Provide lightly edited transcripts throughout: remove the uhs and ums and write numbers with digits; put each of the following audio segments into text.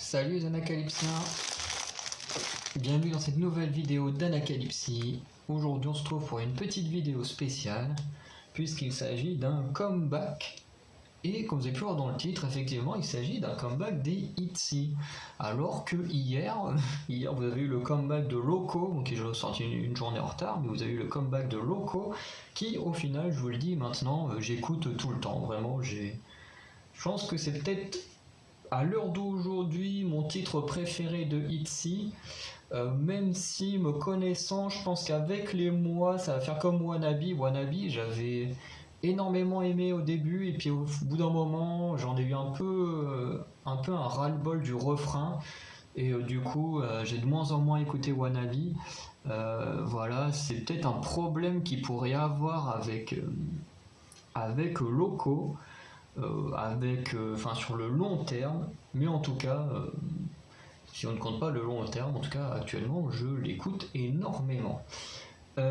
Salut les Anacalypsiens, bienvenue dans cette nouvelle vidéo d'Anacalypsie. Aujourd'hui on se trouve pour une petite vidéo spéciale puisqu'il s'agit d'un comeback. Et comme vous avez pu voir dans le titre, effectivement il s'agit d'un comeback des ITZY. Alors que hier vous avez eu le comeback de Loco, donc ils ont sorti une journée en retard, mais vous avez eu le comeback de Loco qui au final, je vous le dis maintenant, j'écoute tout le temps. Vraiment, je pense que c'est peut-être à l'heure d'aujourd'hui mon titre préféré de ITZY, même si me connaissant, je pense qu'avec les mois ça va faire comme Wannabe, j'avais énormément aimé au début et puis au bout d'un moment j'en ai eu un peu un ras-le-bol du refrain et du coup j'ai de moins en moins écouté Wannabe. Voilà, c'est peut-être un problème qu'il pourrait y avoir avec Loco. Sur le long terme, mais en tout cas, si on ne compte pas le long terme, en tout cas actuellement, je l'écoute énormément. Pour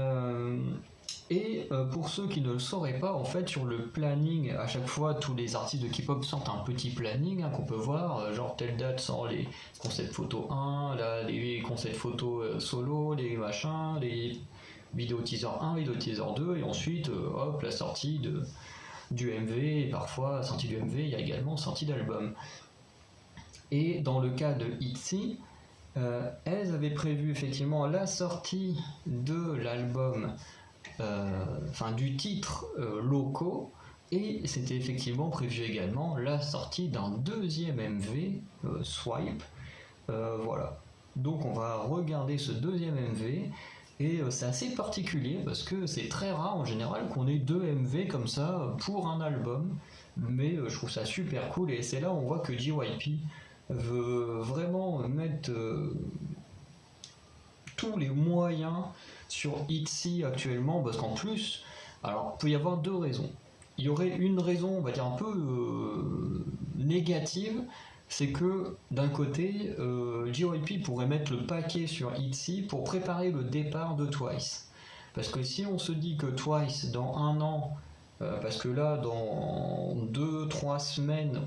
ceux qui ne le sauraient pas, en fait, sur le planning, à chaque fois, tous les artistes de K-pop sortent un petit planning qu'on peut voir, genre telle date sort les concepts photo 1, là, les concepts photo solo, les machins, les vidéos teaser 1, vidéo teaser 2, et ensuite, hop, la sortie du MV, et parfois sortie du MV, il y a également sortie d'album. Et dans le cas de ITZY, elles avaient prévu effectivement la sortie de l'album, du titre Loco, et c'était effectivement prévu également la sortie d'un deuxième MV, Swipe. Voilà. Donc on va regarder ce deuxième MV. Et c'est assez particulier parce que c'est très rare en général qu'on ait deux MV comme ça pour un album. Mais je trouve ça super cool et c'est là où on voit que JYP veut vraiment mettre tous les moyens sur ITZY actuellement parce qu'en plus, alors il peut y avoir deux raisons. Il y aurait une raison, on va dire un peu négative, c'est que d'un côté, JYP pourrait mettre le paquet sur ITZY pour préparer le départ de Twice. Parce que si on se dit que Twice, dans un an, parce que là, dans 2-3 semaines,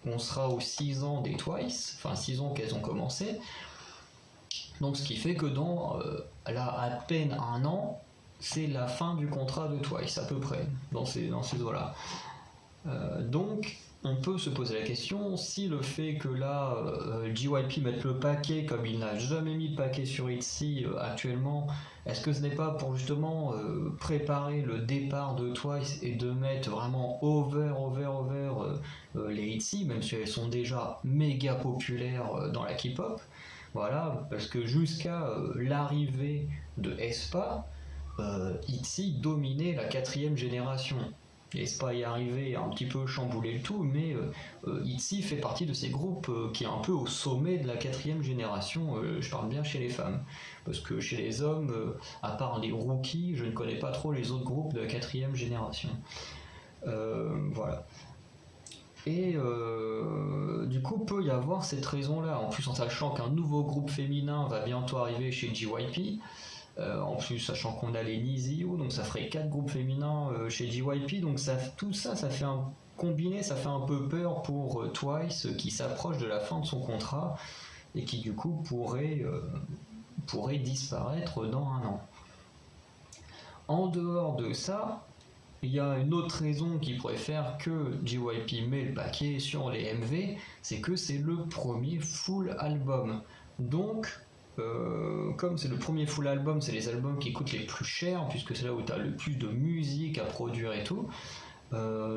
on sera aux 6 ans des Twice, enfin 6 ans qu'elles ont commencé, donc ce qui fait que dans là, à peine un an, c'est la fin du contrat de Twice, à peu près, dans ces eaux-là. Donc, on peut se poser la question si le fait que là JYP mette le paquet comme il n'a jamais mis de paquet sur ITZY actuellement, est-ce que ce n'est pas pour justement préparer le départ de Twice et de mettre vraiment over les ITZY, même si elles sont déjà méga populaires dans la K-pop. Voilà, parce que jusqu'à l'arrivée de aespa, ITZY dominait la 4ème génération. aespa est arrivé à un petit peu chambouler le tout, mais ITZY fait partie de ces groupes qui est un peu au sommet de la 4ème génération, je parle bien chez les femmes. Parce que chez les hommes, à part les rookies, je ne connais pas trop les autres groupes de la 4ème génération. Voilà. Et du coup, peut y avoir cette raison-là. En plus, en sachant qu'un nouveau groupe féminin va bientôt arriver chez JYP. En plus, sachant qu'on a les NiziU, donc ça ferait 4 groupes féminins chez JYP. Donc tout ça, ça fait un combiné, ça fait un peu peur pour Twice qui s'approche de la fin de son contrat et qui du coup pourrait disparaître dans un an. En dehors de ça, il y a une autre raison qui pourrait faire que JYP met le paquet sur les MV, c'est que c'est le premier full album. Donc, comme c'est le premier full album, c'est les albums qui coûtent les plus chers, puisque c'est là où tu as le plus de musique à produire et tout,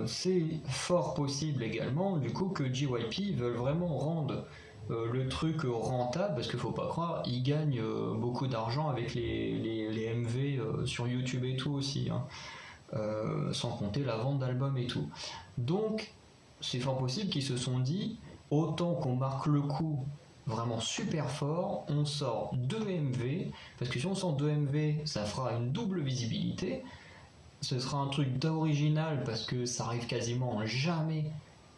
c'est fort possible également, du coup, que JYP veulent vraiment rendre le truc rentable, parce qu'il faut pas croire, ils gagnent beaucoup d'argent avec les MV sur YouTube et tout aussi, hein. Sans compter la vente d'albums et tout. Donc, c'est fort possible qu'ils se sont dit, autant qu'on marque le coup vraiment super fort, on sort 2 MV, parce que si on sort 2 MV, ça fera une double visibilité, ce sera un truc d'original, parce que ça arrive quasiment jamais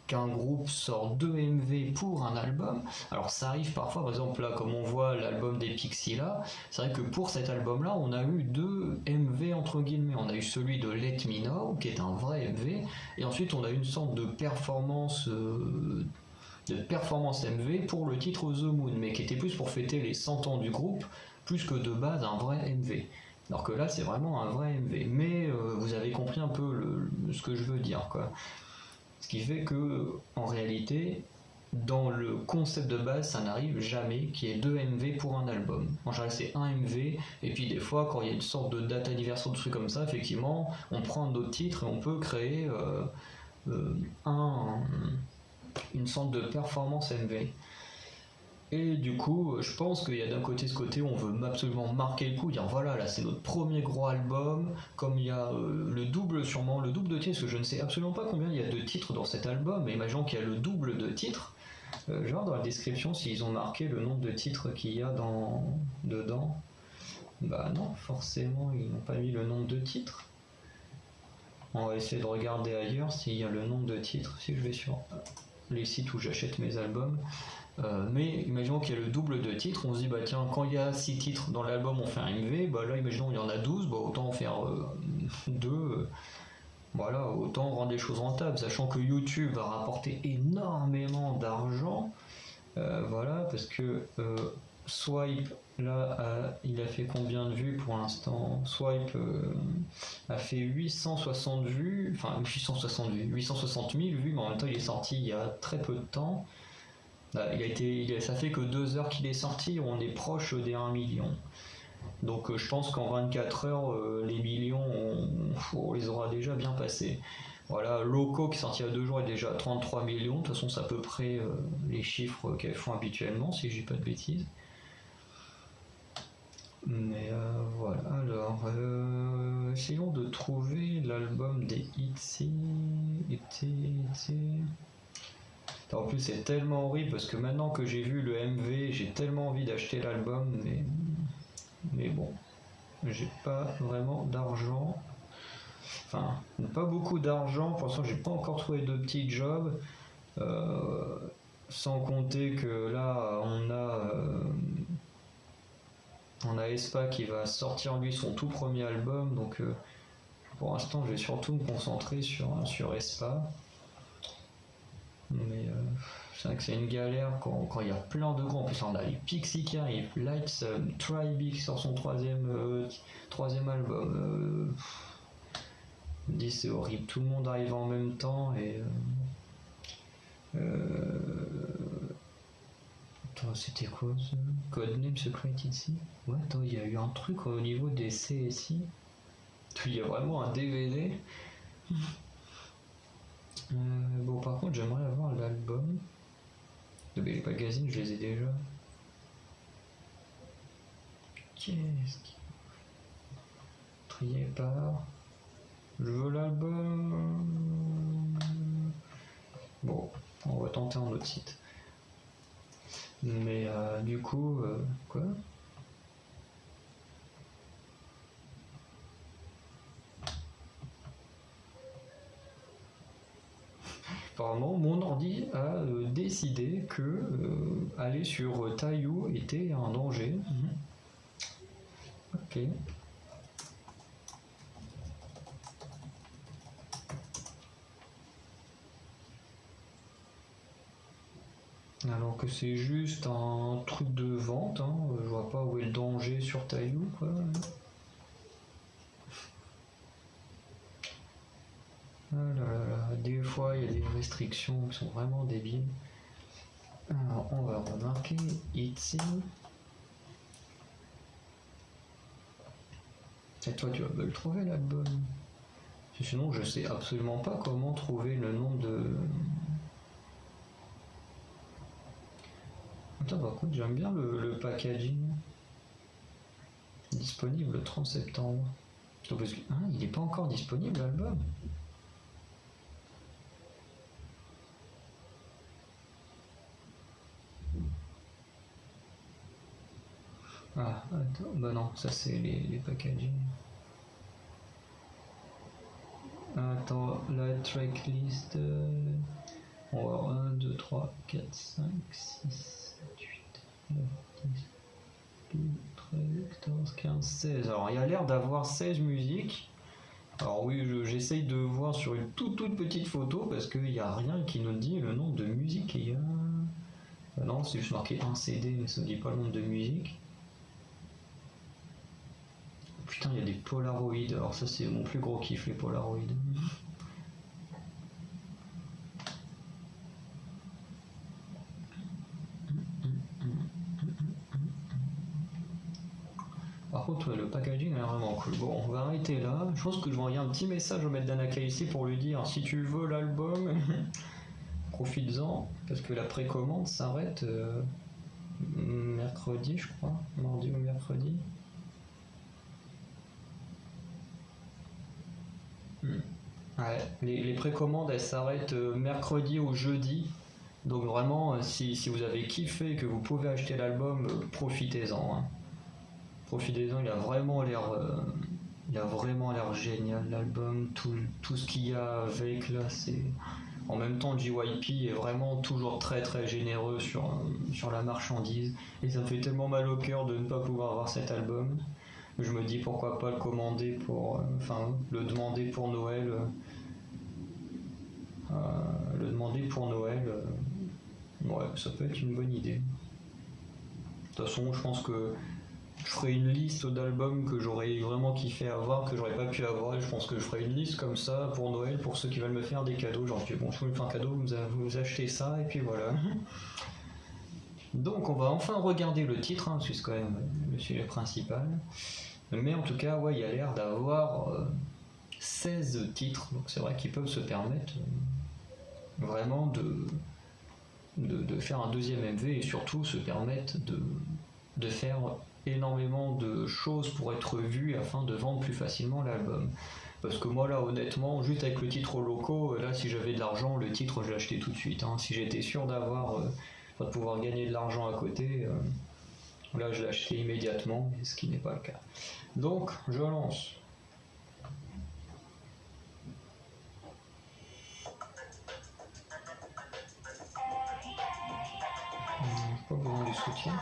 qu'un groupe sort 2 MV pour un album. Alors ça arrive parfois, par exemple là comme on voit l'album des Pixies là, c'est vrai que pour cet album là on a eu 2 MV entre guillemets. On a eu celui de Let Me Know qui est un vrai MV, et ensuite on a eu une sorte de performance de performance MV pour le titre The Moon, mais qui était plus pour fêter les 100 ans du groupe, plus que de base un vrai MV. Alors que là, c'est vraiment un vrai MV. Mais vous avez compris un peu ce que je veux dire, quoi. Ce qui fait que, en réalité, dans le concept de base, ça n'arrive jamais qu'il y ait 2 MV pour un album. En général, c'est un MV, et puis des fois, quand il y a une sorte de date anniversaire, de trucs comme ça, effectivement, on prend d'autres titres et on peut créer une sorte de performance MV. Et du coup, je pense qu'il y a d'un côté ce côté où on veut absolument marquer le coup, dire voilà, là c'est notre premier gros album, comme il y a le double sûrement, le double de titres, parce que je ne sais absolument pas combien il y a de titres dans cet album, mais imaginons qu'il y a le double de titres, genre dans la description s'ils ont marqué le nombre de titres qu'il y a dedans. Bah non, forcément ils n'ont pas mis le nombre de titres. On va essayer de regarder ailleurs s'il y a le nombre de titres, si je vais sur les sites où j'achète mes albums. Mais imaginons qu'il y a le double de titres, on se dit bah tiens, quand il y a 6 titres dans l'album on fait un MV, bah là imaginons il y en a 12, bah autant en faire 2, voilà, autant rendre les choses rentables, sachant que YouTube va rapporter énormément d'argent, voilà, parce que Swipe là il a fait combien de vues pour l'instant? Swipe a fait 860 vues, enfin 860 000 vues, mais en même temps il est sorti il y a très peu de temps. Ça fait que 2 heures qu'il est sorti, on est proche des 1 million. Donc je pense qu'en 24 heures, les millions, on les aura déjà bien passés. Voilà, Loco qui est sorti il y a 2 jours est déjà à 33 millions. De toute façon, c'est à peu près les chiffres qu'elles font habituellement, si je dis pas de bêtises. Mais voilà, alors essayons de trouver l'album des ITZY. En plus, c'est tellement horrible parce que maintenant que j'ai vu le MV, j'ai tellement envie d'acheter l'album, mais bon, j'ai pas vraiment d'argent. Enfin, pas beaucoup d'argent. Pour l'instant, j'ai pas encore trouvé de petit job. Sans compter que là, on a Aespa qui va sortir lui son tout premier album. Donc, pour l'instant, je vais surtout me concentrer sur Aespa. Mais c'est vrai que c'est une galère quand il y a plein de gros. En plus, on a les Pixies qui arrivent, Lights, Tribe qui sort son troisième album. Je me dis, c'est horrible, tout le monde arrive en même temps et. Attends, c'était quoi ce Codename Secret ici? Ouais, attends, il y a eu un truc au niveau des CSI. Il y a vraiment un DVD. Bon, par contre, j'aimerais avoir l'album. Les magazines, je les ai déjà. Qu'est-ce qui. Trié par. Je veux l'album. Bon, on va tenter un autre site. Mais du coup, quoi? Apparemment, mon ordi a décidé que aller sur Taillou était un danger. Ok. Alors que c'est juste un truc de vente, hein. Je vois pas où est le danger sur Taillou, quoi. Ah là là là, des fois il y a des restrictions qui sont vraiment débiles. Alors on va remarquer ici. Et toi tu vas me le trouver l'album. Sinon je sais absolument pas comment trouver le nom de. Attends, par contre j'aime bien le packaging. Disponible le 30 septembre. Parce que, hein, il n'est pas encore disponible l'album. Ah, attends, bah non, ça c'est les packaging. Attends, la tracklist. On va voir 1, 2, 3, 4, 5, 6, 7, 8, 9, 10, 12, 13, 14, 15, 16. Alors il y a l'air d'avoir 16 musiques. Alors oui, j'essaye de voir sur une toute petite photo parce qu'il n'y a rien qui nous dit le nombre de musiques qu'il y a. Non, c'est juste marqué un CD, mais ça ne dit pas le nombre de musique. Putain, il y a des Polaroids. Alors ça, c'est mon plus gros kiff, les Polaroids. Par contre, ouais, le packaging est vraiment cool. Bon, on va arrêter là. Je pense que je vais envoyer un petit message au maître d'Anaka ici pour lui dire si tu veux l'album, profites-en, parce que la précommande s'arrête mercredi, je crois. Mardi ou mercredi. Ouais, les précommandes elles s'arrêtent mercredi ou jeudi. Donc vraiment, si vous avez kiffé et que vous pouvez acheter l'album, profitez-en. Hein. Profitez-en, il a vraiment l'air génial l'album, tout ce qu'il y a avec là, c'est. En même temps, JYP est vraiment toujours très très généreux sur la marchandise. Et ça me fait tellement mal au cœur de ne pas pouvoir avoir cet album. Je me dis pourquoi pas le commander pour. Le demander pour Noël. Le demander pour Noël. Ouais, ça peut être une bonne idée. De toute façon, je pense que je ferai une liste d'albums que j'aurais vraiment kiffé avoir, que j'aurais pas pu avoir, et je pense que je ferai une liste comme ça pour Noël, pour ceux qui veulent me faire des cadeaux, genre bon, je vous fais un cadeau, vous achetez ça, et puis voilà. Donc on va enfin regarder le titre, hein, parce que c'est quand même le sujet principal. Mais en tout cas, ouais, il y a l'air d'avoir 16 titres, donc c'est vrai qu'ils peuvent se permettre vraiment de faire un deuxième MV, et surtout se permettre de faire énormément de choses pour être vu afin de vendre plus facilement l'album. Parce que moi là honnêtement, juste avec le titre loco, là si j'avais de l'argent, le titre je l'achetais tout de suite. Hein. Si j'étais sûr de pouvoir gagner de l'argent à côté, là je l'achetais immédiatement, ce qui n'est pas le cas. Donc je lance. Pas besoin du soutien.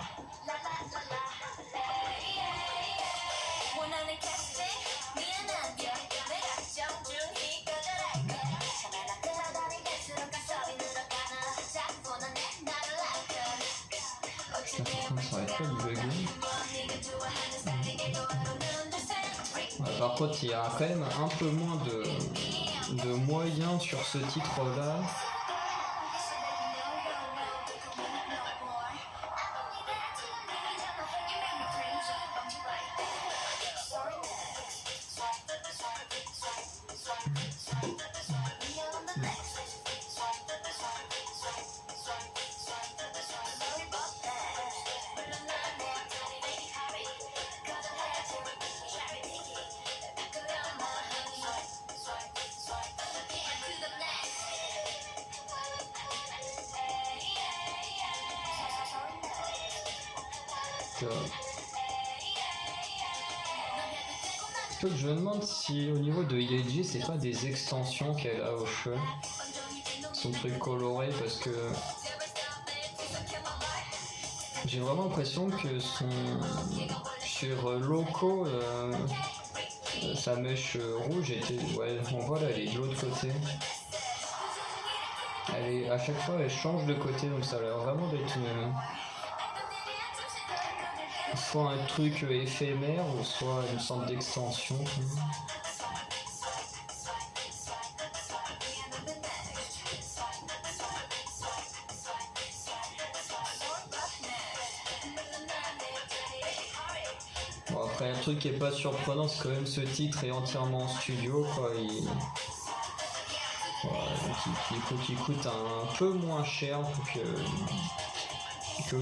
Ça arrête pas de bugger. Par contre, il y a quand même un peu moins de moyens sur ce titre-là. Je me demande si au niveau de Yeji c'est pas des extensions qu'elle a au cheveux, son truc coloré, parce que j'ai vraiment l'impression que sur Loco sa mèche rouge était, ouais, on voit là, elle est de l'autre côté. À chaque fois elle change de côté, donc ça a l'air vraiment d'être soit un truc éphémère ou soit une sorte d'extension. Bon, après un truc qui est pas surprenant, c'est quand même ce titre est entièrement en studio, quoi. Qui coûte un peu moins cher que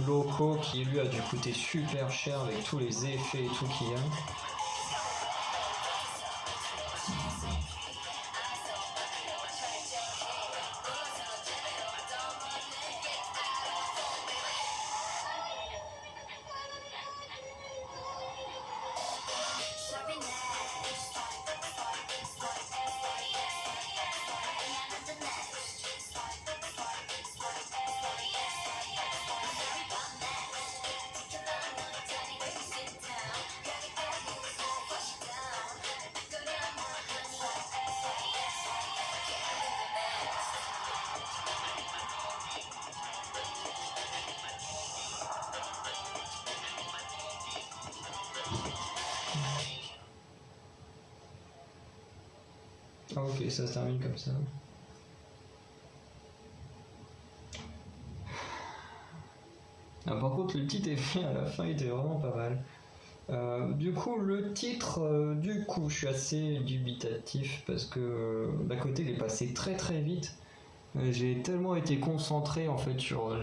Loco, qui lui a dû coûter super cher avec tous les effets et tout qu'il y a. Ah ok, ça se termine comme ça. Ah, par contre, le petit effet à la fin était vraiment pas mal. Du coup, le titre, je suis assez dubitatif parce que d'un côté, il est passé très très vite. J'ai tellement été concentré en fait sur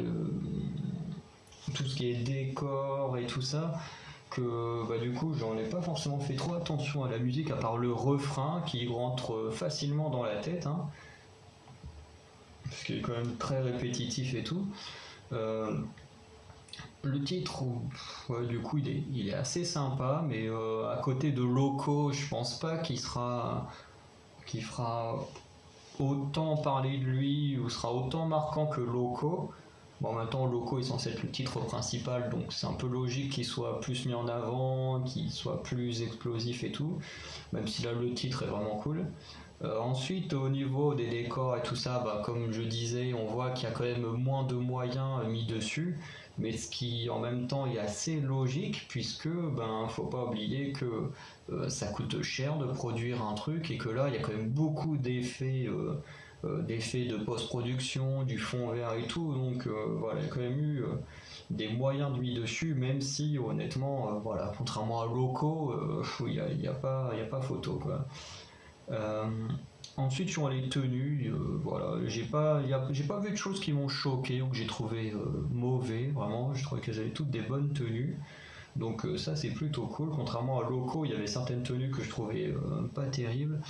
tout ce qui est décor et tout ça que bah, du coup, j'en ai pas forcément fait trop attention à la musique à part le refrain qui rentre facilement dans la tête, hein, ce qui est quand même très répétitif et tout. Euh, Le titre, ouais, du coup, il est assez sympa, mais à côté de Loco, je pense pas qu'il fera autant parler de lui ou sera autant marquant que Loco. Bon, en même temps, Loco est censé être le titre principal, donc c'est un peu logique qu'il soit plus mis en avant, qu'il soit plus explosif et tout, même si là le titre est vraiment cool. Ensuite, au niveau des décors et tout ça, bah, comme je disais, on voit qu'il y a quand même moins de moyens mis dessus, mais ce qui en même temps est assez logique, puisque ben faut pas oublier que ça coûte cher de produire un truc et que là il y a quand même beaucoup d'effets de post-production, du fond vert et tout, donc voilà, il y a quand même eu des moyens de mis dessus, même si honnêtement, voilà, contrairement à Loco, il y a pas photo quoi. Euh, Ensuite, sur les tenues, voilà, j'ai pas vu de choses qui m'ont choqué ou que j'ai trouvé mauvais. Vraiment, je trouvais qu'elles avaient toutes des bonnes tenues. Donc ça, c'est plutôt cool. Contrairement à Loco, il y avait certaines tenues que je trouvais pas terribles.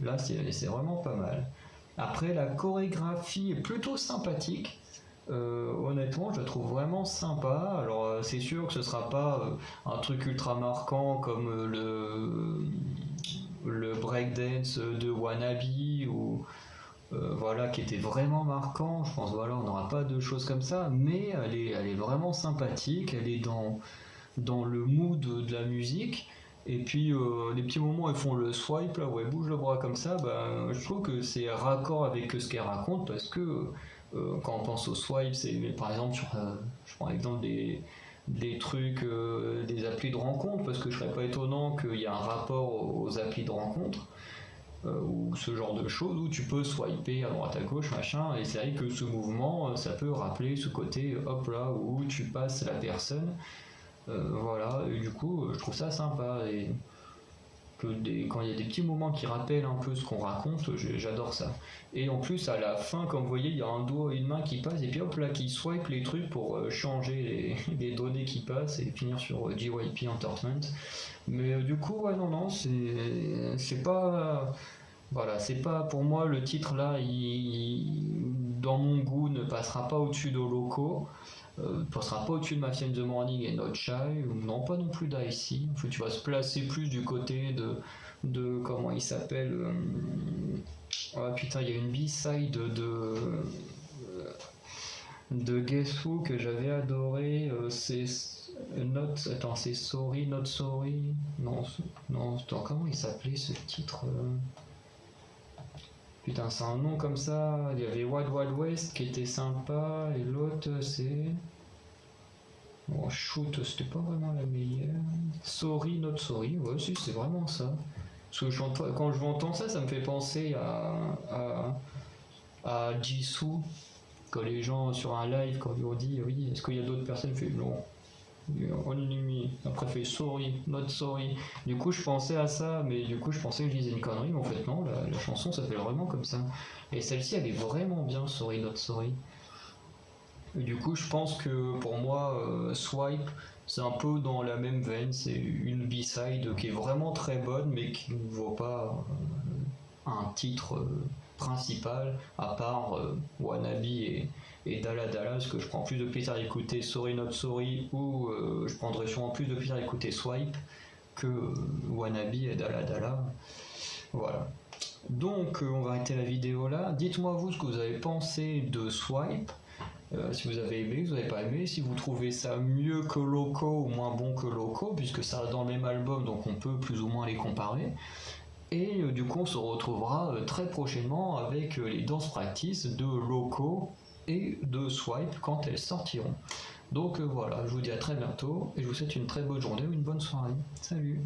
Là, c'est vraiment pas mal. Après, la chorégraphie est plutôt sympathique. Honnêtement, je la trouve vraiment sympa. Alors, c'est sûr que ce sera pas un truc ultra marquant comme le breakdance de Wannabe ou voilà qui était vraiment marquant. Je pense voilà, on n'aura pas de choses comme ça, mais elle est vraiment sympathique. Elle est dans le mood de la musique. Et puis les petits moments où elles font le swipe là, où elles bougent le bras comme ça, bah, je trouve que c'est raccord avec ce qu'elles racontent parce que quand on pense au swipe, c'est par exemple je prends l'exemple des trucs, des applis de rencontre, parce que je serais pas étonnant qu'il y ait un rapport aux applis de rencontre, ou ce genre de choses, où tu peux swiper à droite à gauche, machin, et c'est vrai que ce mouvement, ça peut rappeler ce côté, hop là, où tu passes la personne, voilà, et du coup, je trouve ça sympa, et quand il y a des petits moments qui rappellent un peu ce qu'on raconte, j'adore ça. Et en plus, à la fin, comme vous voyez, il y a un doigt et une main qui passent, et puis hop là, qui swipe les trucs pour changer les données qui passent et finir sur JYP Entertainment. Mais du coup, ouais, non, non, c'est pas. Voilà, c'est pas pour moi le titre là, dans mon goût, ne passera pas au-dessus de Loco, passera pas au-dessus de Mafia in the Morning et Not Shy, ou non pas non plus d'Icy. En fait, tu vas se placer plus du côté de comment il s'appelle. Oh putain, il y a une B-side de Guess Who que j'avais adoré. C'est attends, c'est Sorry, Not Sorry. Non, non, attends, comment il s'appelait ce titre Putain, c'est un nom comme ça. Il y avait Wild Wild West qui était sympa, et l'autre c'est. Bon, shoot, c'était pas vraiment la meilleure. Sorry, Not Sorry, ouais, si, c'est vraiment ça. Parce que quand je entends ça, ça me fait penser à Jisoo. Quand les gens sur un live, quand ils ont dit oui, est-ce qu'il y a d'autres personnes, fait non. Only Après fait sorry, not sorry. Du coup je pensais à ça, mais du coup je pensais que je disais une connerie, mais en fait non, la chanson s'appelle vraiment comme ça. Et celle-ci elle est vraiment bien, sorry, not sorry. Et du coup je pense que pour moi Swipe c'est un peu dans la même veine, c'est une B-side qui est vraiment très bonne mais qui ne vaut pas un titre principal à part Wannabe et Dala Dala, parce que je prends plus de plaisir à écouter Sorry Not Sorry, ou je prendrais sûrement plus de plaisir à écouter Swipe que Wannabe et Dala Dala. Voilà. Donc on va arrêter la vidéo là. Dites-moi vous ce que vous avez pensé de Swipe. Si vous avez aimé, vous n'avez pas aimé, si vous trouvez ça mieux que Loco ou moins bon que Loco, puisque ça reste dans le même album, donc on peut plus ou moins les comparer. Et du coup, on se retrouvera très prochainement avec les danses practice de Loco et de Swipe quand elles sortiront. Donc voilà, je vous dis à très bientôt et je vous souhaite une très bonne journée ou une bonne soirée. Salut!